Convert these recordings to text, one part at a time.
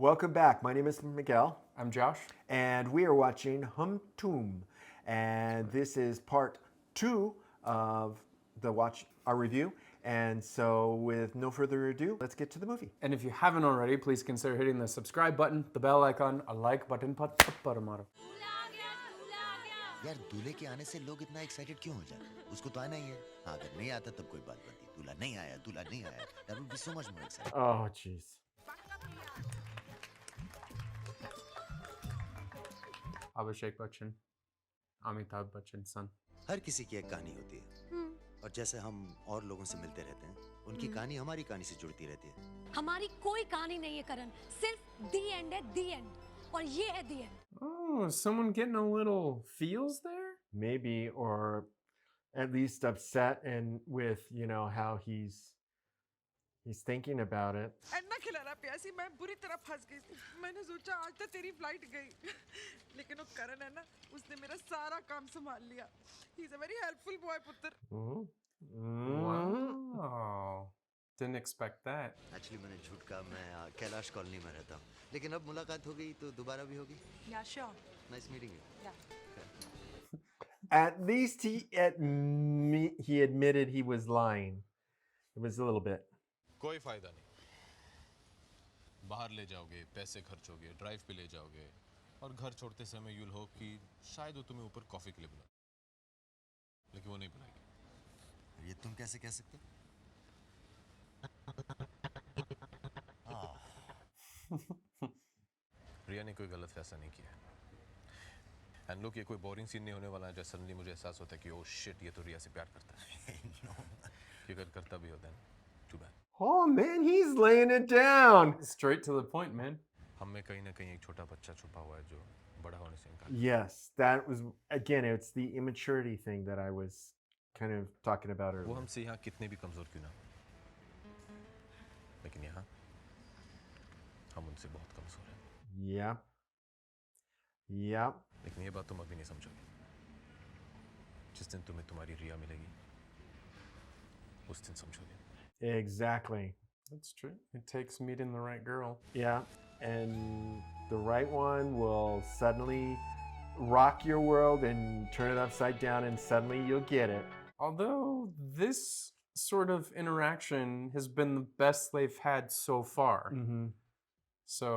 Welcome back. My name is Miguel, I'm Josh. and we are watching Hum Tum. And this is part 2 of our review. And so, with no further ado, let's get to the movie. And if you haven't already, please consider hitting the subscribe button, the bell icon, a like button, पर मारो. यार दूल्हे के आने से लोग इतना excited क्यों हो जाते? उसको तो आना ही है. हाँ, अगर नहीं आता तब कोई बात बनती. दूल्हा नहीं आया, दूल्हा नहीं आया. That would be so much more exciting. Oh, jeez. Abhishek Bachchan, Amitabh Bachchan's son. हर किसी की एक कहानी होती है. और जैसे हम और लोगों से मिलते रहते हैं, उनकी कहानी हमारी कहानी से जुड़ती रहती है. हमारी कोई कहानी नहीं है करण, सिर्फ दी एंड है, दी एंड. और ये है दी and. Oh, someone getting a little feels there? Maybe, or at least upset and with, how he's thinking about it. अन्ना खिलाना प्यासी मैं बुरी तरह फंस गई थी. मैंने सोचा आज तो तेरी फ्लाइट गई. लेकिन वो करण है ना, उसने मेरा सारा काम संभाल लिया. He is a very helpful boy पुत्र. Wow. Didn't expect that. Actually मैंने झूठ कहा. मैं कैलाश कॉलोनी में रहता हूँ. लेकिन अब मुलाकात हो गई तो दोबारा भी होगी. या sure. Nice meeting you. At least he admitted he was lying. It was a little bit. कोई फायदा नहीं. बाहर ले जाओगे, पैसे खर्चोगे, ड्राइव पे ले जाओगे, और घर छोड़ते समय यूल होप कि शायद वो तुम्हें ऊपर कॉफी के लिए बुला, लेकिन वो नहीं बुलाएगी. ये तुम कैसे कह सकते? रिया ने कोई गलत फैसला नहीं किया. एंड लुक, ये कोई बोरिंग सीन नहीं होने वाला है जब सडनली मुझे एहसास होता है कि ओह शिट, ये तो रिया से प्यार करता है. कि अगर करता भी होता है, too bad. Oh, man, he's laying it down. Straight to the point, man. हम में कहीं ना कहीं एक छोटा बच्चा छुपा हुआ है जो बड़ा होने से इनकार. Yes, that was, again, it's the immaturity thing that I was kind of talking about वो earlier. हमसे यहाँ कितने भी कमजोर क्यों ना, लेकिन यहाँ हम उनसे बहुत कमजोर हैं. Yep. Yep. लेकिन ये बात तुम अभी नहीं समझोगे. जिस दिन तुम्हें तुम्हारी रिया मिलेगी, उस दिन समझोगे. Exactly. That's true. It takes meeting the right girl. Yeah. And the right one will suddenly rock your world and turn it upside down, and suddenly you'll get it. Although this sort of interaction has been the best they've had so far. Mm-hmm. So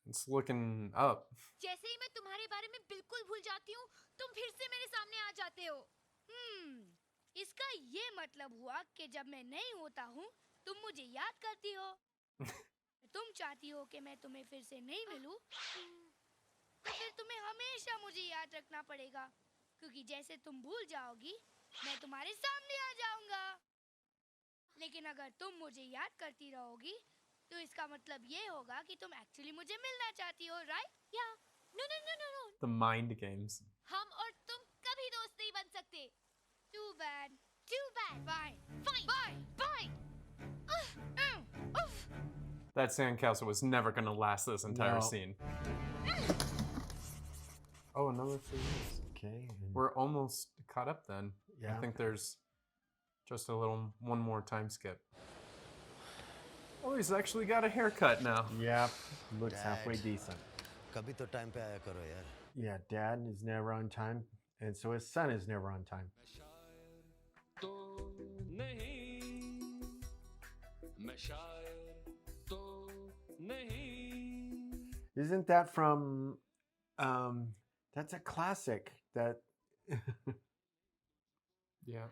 it's looking up. जैसे ही मैं तुम्हारे बारे में बिल्कुल भूल जाती हूँ, तुम फिर से मेरे सामने आ जाते हो. इसका ये मतलब हुआ कि जब मैं नहीं होता हूँ, तुम मुझे याद करती हो. तुम चाहती हो कि मैं तुम्हें फिर से नहीं मिलूं, तो फिर तुम्हें हमेशा मुझे याद रखना पड़ेगा, क्योंकि जैसे तुम भूल जाओगी, मैं तुम्हारे सामने आ जाऊंगा. लेकिन अगर तुम मुझे याद करती रहोगी, तो इसका मतलब ये होगा कि तुम एक्चुअली मुझे मिलना चाहती हो, राइट? या no no no no no. The mind games. हम और तुम कभी दोस्त नहीं बन सकते. Too bad. Too bad. Fine. Fine. Fine. Fine. That sandcastle was never going to last this entire No. scene. Oh, another freeze. Okay. We're almost caught up then. Yeah. I think there's just one more time skip. Oh, he's actually got a haircut now. Yep. Looks halfway Dad. decent. कभी तो time पे आया करो यार. Yeah, dad is never on time, and so his son is never on time. Isn't that from, that's a classic that, Yeah.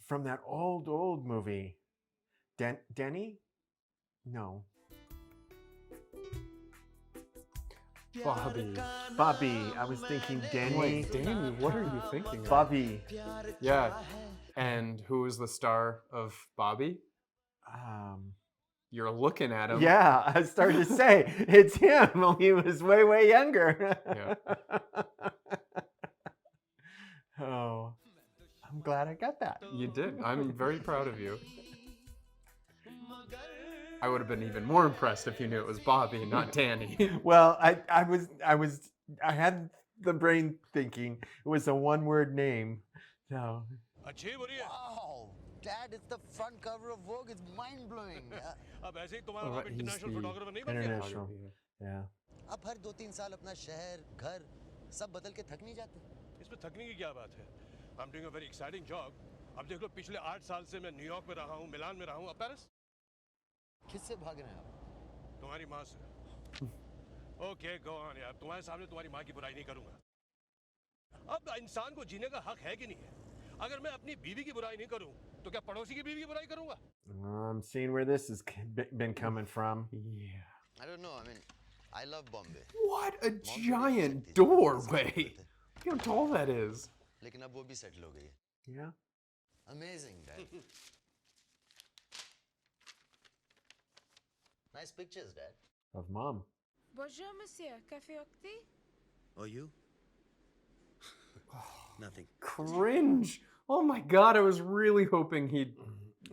from that old movie. Denny? No. Bobby. I was thinking Denny. Wait, Danny, what are you thinking of? Bobby. Yeah. And who is the star of Bobby? You're looking at him. Yeah, I started to say, it's him. Only he was way, way younger. Yeah. Oh, I'm glad I got that. You did. I'm very proud of you. I would have been even more impressed if you knew it was Bobby, not Danny. Well, I had the brain thinking it was a one-word name. So, Wow. Dad, it's the front cover of Vogue. It's mind blowing. अब ऐसे ही तुम्हारा Oh, बाप he's international the photographer नहीं बन गया International. Yeah. अब हर 2-3 साल अपना शहर, घर सब बदल के थक नहीं जाते? इसमें थकने की क्या बात है? I'm doing a very exciting job. अब देख लो पिछले 8 साल से मैं न्यूयॉर्क में रहा हूँ, मिलान में रहा हूँ, अब पेरिस। किससे भाग रहे हैं आप? तुम्हारी माँ से। Okay, go on यार, तुम्हारे सामने तुम्हारी माँ की बुराई नहीं करूँगा। अब इंसान को जीने का हक है कि नहीं है? अगर मैं अपनी बीवी की बुराई नहीं करूँ, तो क्या पड़ोसी की बीवी की बुराई करूँगा? I'm seeing where this has been coming from. Yeah. I don't know. I mean, I love Bombay. What a Mom भी giant upset थी जब हम doorway! सेट हुए थे। Look how tall that is. लेकिन अब वो भी सेटल हो गई है। Yeah. Amazing, Dad. Nice pictures, Dad. Of mom. Bonjour, monsieur. Café octé? Or you? Nothing. Cringe! Oh my god, I was really hoping he'd.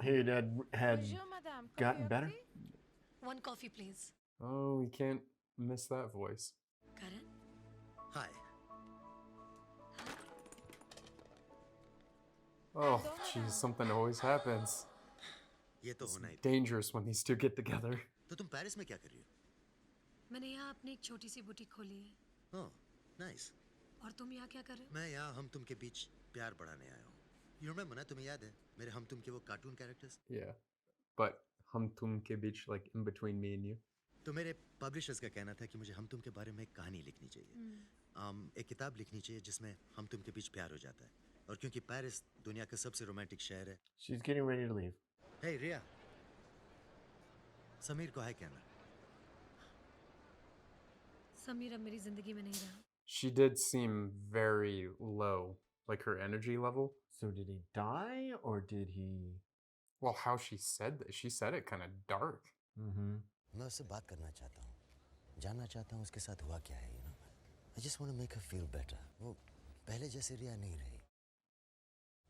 He had Bonjour, madame. Café gotten better. octé? One coffee, please. Oh, you can't miss that voice. Karan? Hi. Oh, jeez, something always happens. ये तो होना ही था। Dangerous when these two get together. तो तुम Paris में क्या कर रही हो? मैंने यहाँ अपनी एक छोटी सी बुटीक खोली है। Oh, nice. और तुम यहाँ क्या कर रहे हो? मैं यहाँ हम तुम के बीच प्यार बढ़ाने आया हूँ। You remember ना, तुम्हें याद है मेरे हम तुम के वो cartoon characters? Yeah. But hum tum ke beach, like in between me and you. तो मेरे पब्लिशर्स का कहना था कि मुझे हम तुम के बारे में एक कहानी लिखनी चाहिए। एक किताब लिखनी चाहिए जिसमें हम तुम के बीच प्यार हो जाता है। और क्योंकि पेरिस दुनिया का सबसे रोमांटिक शहर है। She's getting ready to leave. Hey रिया, समीर को हाय कहना। समीर अब मेरी जिंदगी में नहीं रहा। She did seem very low, like her energy level. So did he die or did he? Well, how she said that, she said it kind of dark. Mm-hmm. मैं उससे बात करना चाहता हूँ, जानना चाहता हूँ उसके साथ हुआ क्या है, you know? I just want to make her feel better. वो पहले जैसे रिया नहीं रही।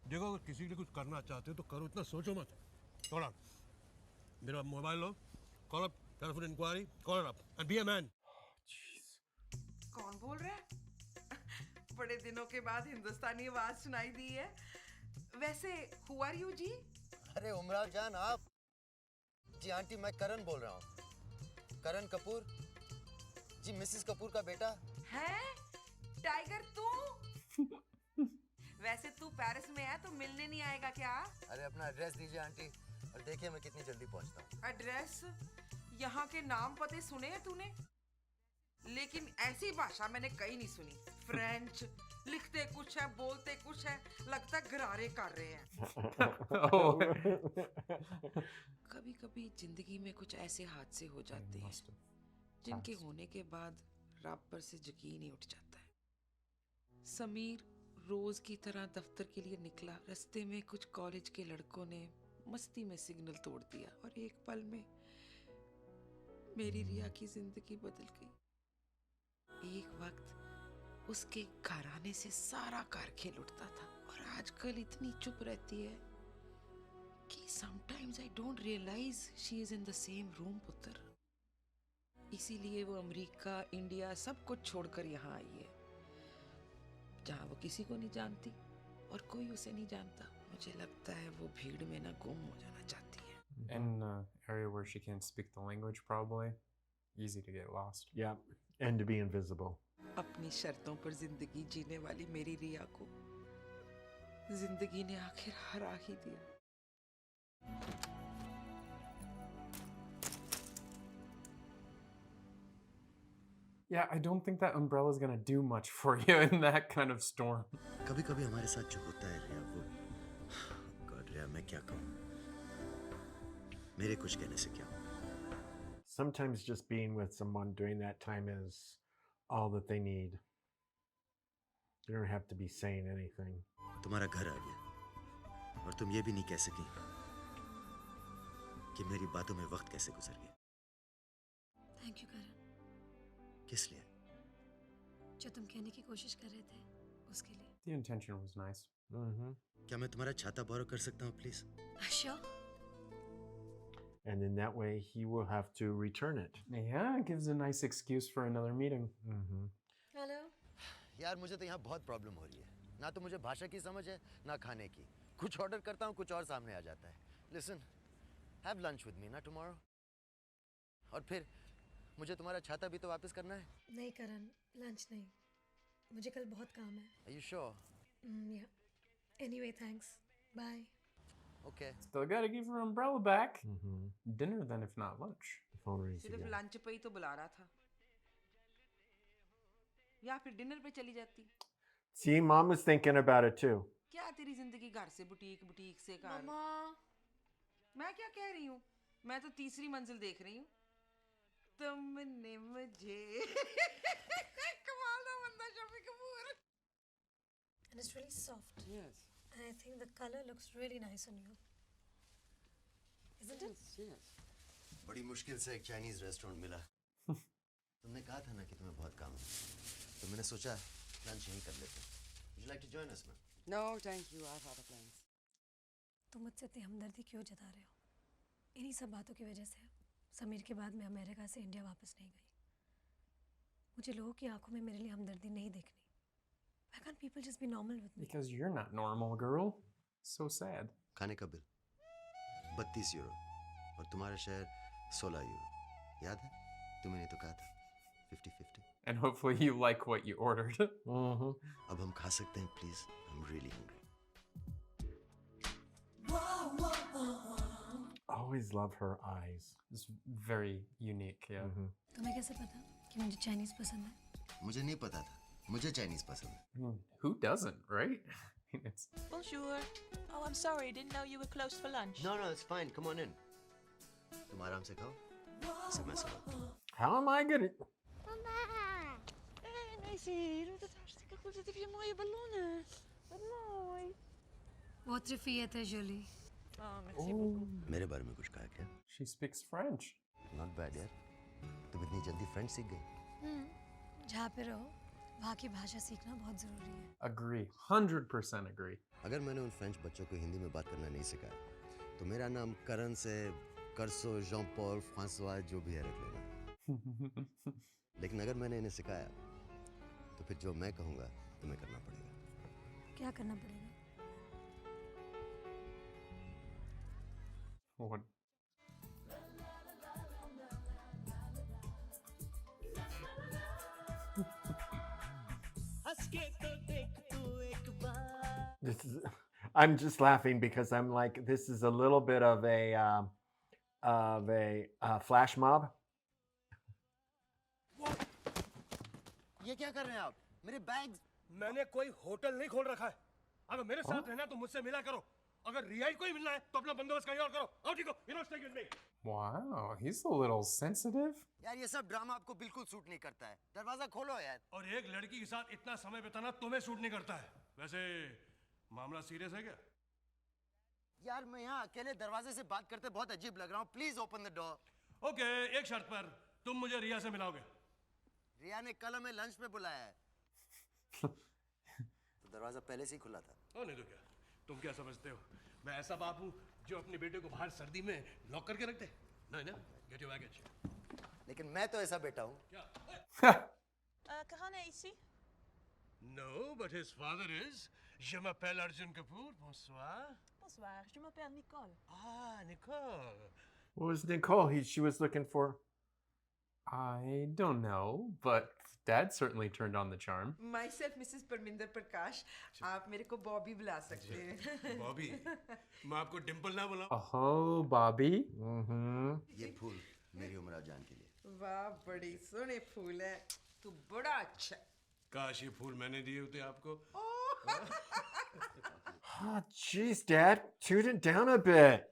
देखो अगर किसी के लिए कुछ करना चाहते हो तो करो, इतना सोचो मत। थोड़ा मेरा मोबाइल लो, call up telephone inquiry, call up and be a man. कौन बोल रहा है? बड़े दिनों के बाद हिंदुस्तानी आवाज सुनाई दी है। वैसे who are you जी? अरे उमरान जान आप? जी आंटी मैं करण बोल रहा हूँ। करण कपूर? जी मिसेस कपूर का बेटा। हैं? टाइगर तू? वैसे तू पेरिस में है तो मिलने नहीं आएगा क्या? अरे अपना एड्रेस दीजिए आंटी और देखिए मैं कितनी जल्दी पहुँचता हूँ। एड्रेस? यहाँ के नाम पते सुने हैं तूने? लेकिन ऐसी भाषा मैंने कहीं नहीं सुनी। फ्रेंच, लिखते कुछ है, बोलते कुछ है, लगता है गरारे कर रहे हैं। Oh. कभी-कभी जिंदगी में कुछ ऐसे हादसे हो जाते हैं Must have जिनके passed. होने के बाद रब पर से यकीन ही उठ जाता है। समीर रोज की तरह दफ्तर के लिए निकला। रास्ते में कुछ कॉलेज के लड़कों ने मस्ती में सिग्नल तोड़ दिया और एक पल में मेरी रिया की जिंदगी बदल गई। एक वक्त उसके घराने से सारा कार खेल उठता था और आजकल इतनी चुप रहती है कि sometimes I don't realize she is in the same room पुत्र। इसीलिए वो अमेरिका, इंडिया सब कुछ छोड़कर यहाँ आई है, जहाँ वो किसी को नहीं जानती और कोई उसे नहीं जानता। मुझे लगता है वो भीड़ में ना गुम हो जाना चाहती है। In an area where she can't speak the language, probably. Easy to get lost. Yeah. And to be invisible. अपनी शर्तों पर जिंदगी जीने वाली मेरी रिया को जिंदगी ने आखिर हरा ही दिया। Yeah, I don't think that umbrella's gonna do much for you in that kind of storm. कभी-कभी हमारे साथ जो होता है रिया वो गॉड रिया मैं क्या कहूँ? मेरे कुछ कहने से क्या? Sometimes just being with someone during that time is all that they need. You don't have to be saying anything. तुम्हारा घर आ गया और तुम ये भी नहीं कह सकी कि मेरी बातों में वक्त कैसे गुजर गया। थैंक यू करण। किस लिए? जो तुम कहने की कोशिश कर रहे थे उसके लिए। The intention was nice. Mm-hmm. क्या मैं तुम्हारा छाता बोरो कर सकता हूँ please? Sure. And in that way, he will have to return it. Yeah, it gives a nice excuse for another meeting. Mm-hmm. Hello. यार मुझे तो यहाँ बहुत प्रॉब्लम हो रही है। ना तो मुझे भाषा की समझ है ना खाने की। कुछ ऑर्डर करता हूँ, कुछ और सामने आ जाता है. Listen, have lunch with me ना tomorrow. और फिर मुझे तुम्हारा छाता भी तो वापस करना है. नहीं करण, लंच नहीं. मुझे कल बहुत काम है. Are you sure? Yeah. Anyway, thanks. Bye. Okay. Still gotta give her umbrella back. Mm-hmm. Dinner then, if not lunch. The phone rings सिर्फ again. लंच पे ही तो बुला रहा था, या फिर डिनर पे चली जाती. See, Mom was thinking about it too. क्या तेरी जिंदगी घर से बुटीक, बुटीक से घर. Mama. मैं क्या कह रही हूँ, मैं तो तीसरी मंजिल देख रही हूँ. तुमने मुझे कमाल का बंदा Shammi Kapoor. And it's really soft. Yes. And I think the color looks really nice on you. Isn't it? Yes. बड़ी मुश्किल से एक चाइनीज रेस्टोरेंट मिला. तुमने कहा था ना कि तुम्हें बहुत काम है, तो मैंने सोचा लंच यहीं कर लेते. Would you like to join us, man? No, thank you. I have other plans. तुम मुझसे इतनी हमदर्दी क्यों जता रहे हो? इन्हीं सब बातों की वजह से समीर के बाद मैं अमेरिका से इंडिया वापस नहीं गई. मुझे लोगों की आंखों में मेरे लिए हमदर्दी नहीं देखनी. Why can't people just be normal with me? Because you're not normal, girl. So sad. खाने का बिल 32 यूरो और तुम्हारा शेयर 16 यूरो. याद है? तुमने तो कहा था 50-50. And hopefully you like what you ordered. Mm-hmm. अब हम खा सकते हैं please. I'm really hungry. Always love her eyes. It's very unique, yeah. Mm-hmm. तुम्हें कैसे पता कि मुझे चाइनीज पसंद है? मुझे नहीं पता था. मुझे चाइनीज पसंद है. I mean, who doesn't, right? It's Bonjour. Oh, I'm sorry. Didn't know you were closed for lunch. No, it's fine. Come on in. तुम आराम से खाओ. इसे मैं संभालता हूँ. How am I gonna? Meisje, doet het hartstikke goed. Wat heb je mooie ballonnen. Wat mooi. बहुत रफियत है जोली. Oh, merci beaucoup. मेरे बारे में कुछ कहा क्या? she speaks French. Not bad यार. तुम इतनी जल्दी फ्रेंच सीख गई. जहाँ पे रहो वहाँ की भाषा सीखना बहुत ज़रूरी है. Agree. 100% agree. अगर मैंने उन फ्रेंच बच्चों को हिंदी में बात करना नहीं सिखाया, तो मेरा नाम करण से करसो, जॉन पॉल, फ्रांसवा जो भी है रख लेना. लेकिन अगर मैंने इन्हें सिखाया, तो फिर जो मैं कहूँगा तुम्हें करना पड़ेगा. क्या करना पड़ेगा? What? This is. I'm just laughing because I'm like, this is a little bit of a flash mob. ये क्या कर रहे हैं आप? मेरे बैग्स. मैंने कोई होटल नहीं खोल रखा है. अगर मेरे साथ रहना तो मुझसे मिला करो. अगर रियाई को ही मिलना है तो अपना बंदोबस्त कहीं और करो. आओ ठीक हो. You know, stay with me. Wow, he's a little sensitive. यार ये सब ड्रामा आपको बिल्कुल सूट नहीं करता है. दरवाजा खोलो यार. और एक लड़की के साथ इतना समय बिताना तुम्हें सूट नहीं करता है. वैसे मामला सीरियस है क्या? यार मैं यहाँ अकेले दरवाजे से बात करते बहुत अजीब लग रहा हूँ. Please open the door. Okay, एक शर्त पर तुम मुझे रिया से मिलाओगे. रिया ने कल हमें लंच पे बुलाया है. तो दरवाजा पहले से ही खुला था. ओ नहीं तो क्या? तुम क्या समझते हो? मैं ऐसा बाप हूँ जो अपने बेटे को बाहर सर्दी में लॉक करके रखते? नहीं ना? Get your baggage. लेकिन मैं तो ऐसा बेटा हूँ. क्या? Karan est ici? No, but his father is. Je m'appelle Arjun Kapoor. Bonsoir. Bonsoir, je m'appelle Nicole. Ah, Nicole. What was Nicole? She was looking for. I don't know, but Dad certainly turned on the charm. Myself, Mrs. Parminder प्रकाश. आप मेरे को बॉबी बुला सकते हैं. बॉबी, मैं आपको डिम्पल ना बुलाऊं? Oh, Bobby. Mm-hmm. ये फूल मेरी उम्र जान के लिए. वाह, बड़ी सोने फूल है. तू बड़ा अच्छा. काश ये फूल मैंने दिए होते आपको. Oh, jeez, Dad, tune it down a bit.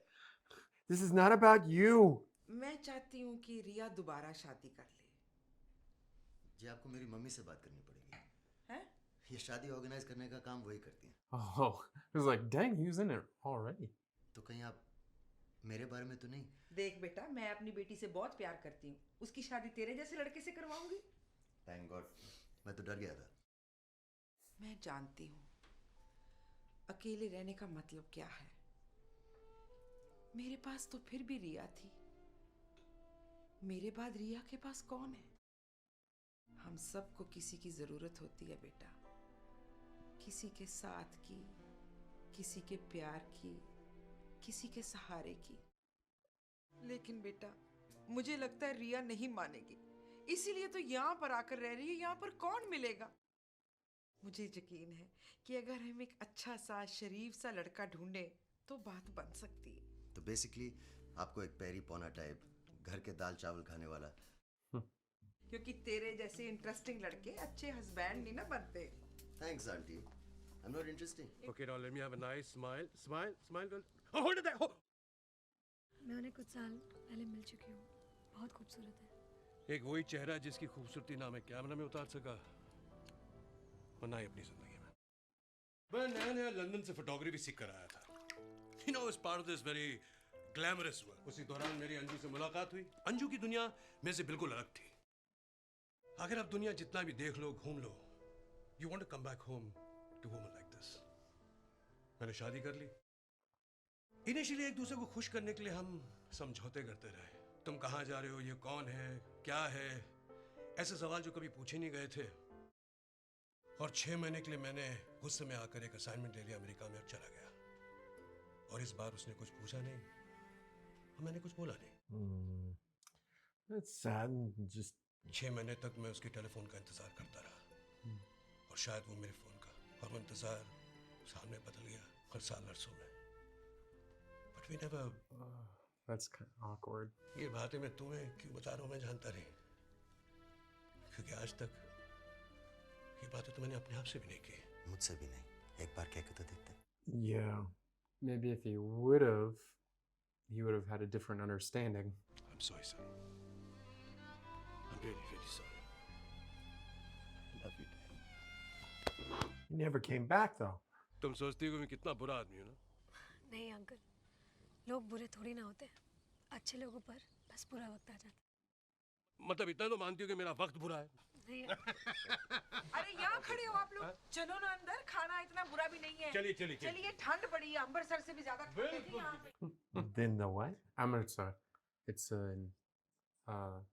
This is not about you. मैं चाहती हूँ कि रिया दोबारा शादी कर ले. जी आपको मेरी मम्मी से बात करनी पड़ेगी. हैं? ये शादी ऑर्गेनाइज करने का काम वही करती हैं. Oh, I was like, dang, he was in it already. तो कहीं आप मेरे बारे में तो नहीं? देख बेटा, मैं अपनी बेटी से बहुत प्यार करती हूँ. उसकी शादी तेरे जैसे लड़के से करवाऊंगी. Thank God. मैं तो डर गया था. मैं जानती हूँ अकेले रहने का मतलब क्या है. मेरे पास तो फिर भी रिया थी. मेरे बाद रिया के पास कौन है? हम सबको किसी की जरूरत होती है बेटा. किसी के साथ की, किसी के प्यार की, किसी के सहारे की। लेकिन बेटा, मुझे लगता है रिया नहीं मानेगी, इसीलिए तो यहाँ पर आकर रह रही है। यहाँ पर कौन मिलेगा? मुझे यकीन है कि अगर हम एक अच्छा सा शरीफ सा लड़का ढूंढे तो बात बन सकती है। तो बेसिकली आपको एक पैरी पौना टाइप घर के दाल चावल खाने वाला। क्योंकि तेरे जैसे इंटरेस्टिंग लड़के अच्छे हस्बैंड नहीं ना बनते। Thanks aunty, I am not interesting. Okay, now let me have a nice smile. Smile, smile, girl. Oh, hold it there. Oh. मैं उन्हें कुछ साल पहले मिल चुकी हूँ, बहुत खूबसूरत है। एक वही चेहरा जिसकी खूबसूरती ना मैं कैमरा में उतार सका और ना ही अपनी जिंदगी में। मैं नया नया लंदन से फोटोग्राफी सीख कर आया था। You know, as part of this very glamorous work. उसी दौरान मेरी अंजू से मुलाकात हुई। अंजू की दुनिया मेरे से बिल्कुल अलग थी। अगर आप दुनिया जितना भी देख लो, घूम लो, you want to come back home to women like this. मैंने शादी कर ली। इनिशियली एक दूसरे को खुश करने के लिए हम समझौते करते रहे। तुम कहाँ जा रहे हो, ये कौन है, क्या है, ऐसे सवाल जो कभी पूछे नहीं गए थे। और 6 महीने के लिए मैंने गुस्से में आकर एक असाइनमेंट ले लिया अमेरिका में और चला गया। और इस बार उसने कुछ पूछा नहीं और मैंने कुछ बोला नहीं। That's sad. Just 6 महीने तक मैं उसके टेलीफोन का इंतजार करता रहा और शायद वो मेरे फोन का, और वो इंतजार साल में बदल गया और साल अरसों में। But we never. That's kind of awkward. ये बातें मैं तुम्हें क्यों बता रहा हूँ मैं जानता नहीं, क्योंकि आज तक ये बातें तो मैंने अपने आप से भी नहीं की। मुझसे भी नहीं, एक बार कह के तो देखते। yeah. Maybe if he would have had a different understanding. I'm sorry, son. I'm really, really sorry. I love you, Dad. He never came back though. तुम सोचती हो कि मैं कितना बुरा आदमी हूँ ना? नहीं अंकल, लोग बुरे थोड़ी ना होते, अच्छे लोगों पर बस बुरा वक्त आ जाता मतलब इतना तो मानती हो कि मेरा वक्त बुरा है? नहीं। अरे यहाँ खड़े हो आप लोग, चलो ना अंदर, खाना इतना बुरा भी नहीं है। चलिए चलिए चलिए, ठंड पड़ी है, अमृतसर से भी ज्यादा ठंड है जी यहाँ पे। Then the what? Amritsar. It's in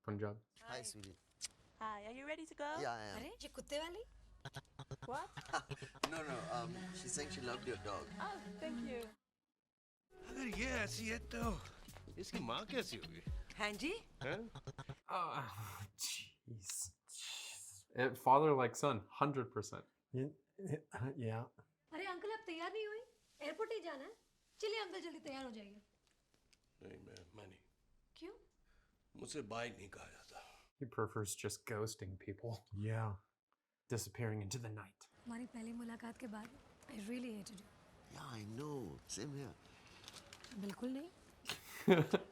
Punjab. Hi Sweety. Hi, are you ready to go? या आई अरे ये कुत्ते वाली? What? Um. No she saying she loved your dog. Oh, thank you. अगर ये ऐसी है तो इसकी माँ कैसी होगी? हैं जी? हैं? Jeez. Father like son, 100%. Yeah. अरे अंकल आप तैयार नहीं हुई? एयरपोर्ट ही जाना है? चलिए अंकल जल्दी तैयार हो जाइए। नहीं मैं नहीं, क्यों? मुझसे बाय नहीं कहा जाता। He prefers just ghosting people, Yeah. disappearing into the night. हमारी पहली मुलाकात के बाद I really hated you. या आई नो, सेम हियर। बिल्कुल नहीं।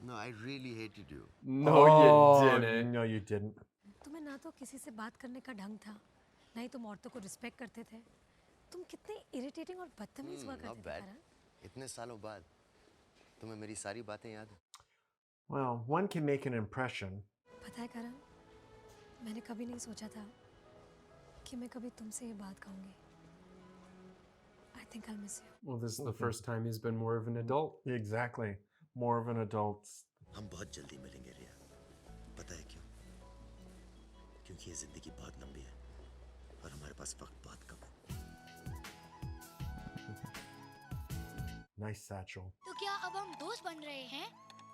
No I really hated you. No, you didn't. No, you didn't. तुम्हें ना तो किसी से बात करने का ढंग था, ना ही तुम औरतों को रिस्पेक्ट करते थे। तुम कितने इरिटेटिंग और बदतमीज हुआ नॉट करते थे बैड। करण। इतने सालों बाद तुम्हें मेरी सारी बातें याद है? Well, one can make an impression. पता है करण, मैंने कभी नहीं सोचा था कि मैं कभी तुमसे ये बात कहूँगी। I think I'll miss you. Well, this is the first time he's been more of an adult. Exactly. More of an adult. हम बहुत जल्दी मिलेंगे रिया। पता है क्यों? क्योंकि ये जिंदगी बहुत लंबी है और हमारे पास वक्त बहुत कम है। Nice satchel. तो क्या अब हम दोस्त बन रहे हैं?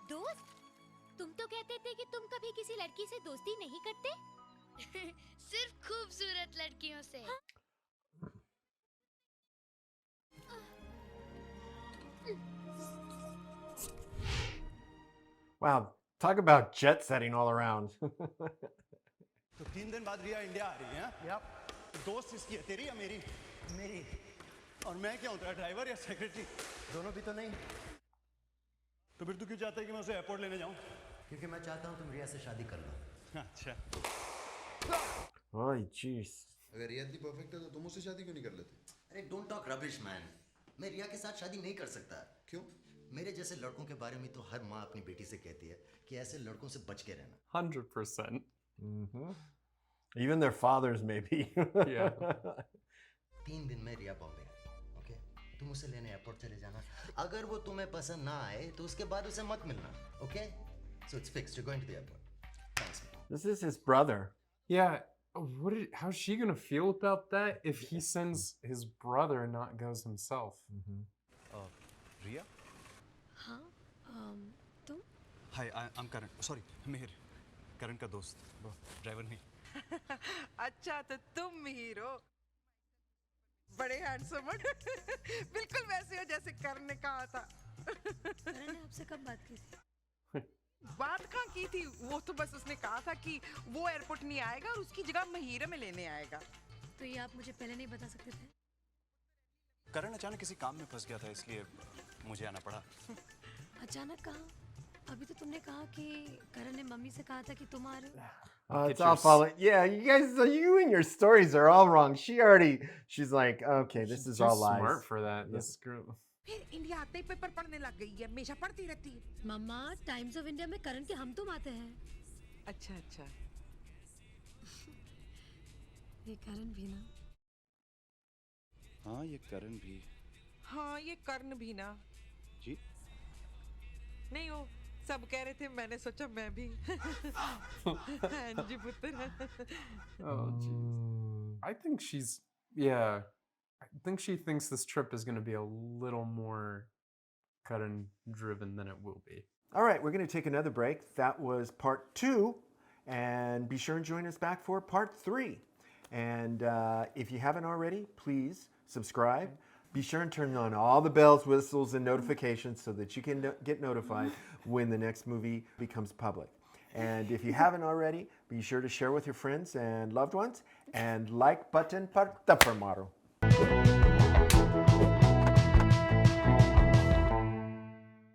दोस्त? तुम तो कहते थे कि तुम कभी किसी लड़की से दोस्ती नहीं करते? सिर्फ खूबसूरत लड़कियों से। Wow. Talk about jet setting all around. तो 3 दिन बाद रिया इंडिया आ रही है। यार दोस्त इसकी है, तेरी या मेरी? मेरी। और मैं क्या हूँ, तेरा ड्राइवर या सेक्रेटरी? दोनों भी तो नहीं। तो फिर तू क्यों चाहता है कि मैं उसे एयरपोर्ट लेने जाऊँ? क्योंकि मैं चाहता हूँ तुम रिया से शादी कर लो। अच्छा। Oh, jeez. अगर रिया इतनी परफेक्ट है तो तुम उससे शादी क्यों नहीं कर लेते? अरे डोंट टॉक रबिश मैन। मैं रिया के साथ शादी नहीं कर सकता। क्यों? मेरे जैसे लड़कों के बारे में तो हर माँ अपनी बेटी से कहती है कि ऐसे लड़कों से बच के रहना। 100%. Mm-hmm. Even their fathers, maybe. Yeah. 3 दिन में रिया बॉम्बे आ रही, ओके? तुम उसे लेने एयरपोर्ट चले जाना। अगर वो तुम्हें पसंद ना आए तो उसके बाद उसे मत मिलना, okay? So it's fixed. You're going to the airport. Thanks. This is his brother. Yeah. How's she gonna feel about that if he sends his brother and not goes himself? Mm-hmm. Riya हाँ तुम hi I am Karan sorry Mihir Karan का दोस्त वो driver नहीं अच्छा तो तुम hero बड़े हैंडसम बिल्कुल वैसे हो जैसे करण ने कहा था। करण ने आपसे कब बात की थी? बात कहाँ की थी, वो तो बस उसने कहा था कि वो एयरपोर्ट नहीं आएगा और उसकी जगह महिरा में लेने आएगा। तो ये आप मुझे पहले नहीं बता सकते थे? करण अचानक किसी काम में फंस गया था इसलिए मुझे आना पड़ा। अचानक कहाँ? अभी तो तुमने कहा कि करण ने मम्मी से कहा था कि तुम आ रहे हो। It's all falling. Yeah, you guys, you and your stories are all wrong. She's like, okay, this is Too all lies. smart for that. Yeah. This girl. फिर इंडिया आते ही पेपर पढ़ने लग गई है, हमेशा पढ़ती रहती है। मम्मा टाइम्स ऑफ इंडिया में करण के हम तुम आते हैं। अच्छा अच्छा ये करण भी ना। हाँ ये करण भी। हाँ ये कर्ण भी ना। जी नहीं हो सब कह रहे थे, मैंने सोचा मैं भी। हाँ जी पुत्र। Oh, jeez. I think yeah. I think she thinks this trip is going to be a little more Karan driven than it will be. All right, we're going to take another break. That was part 2. And be sure and join us back for part 3. And if you haven't already, please subscribe. Be sure and turn on all the bells, whistles, and notifications so that you can get notified when the next movie becomes public. And if you haven't already, be sure to share with your friends and loved ones. And like button partapramaro.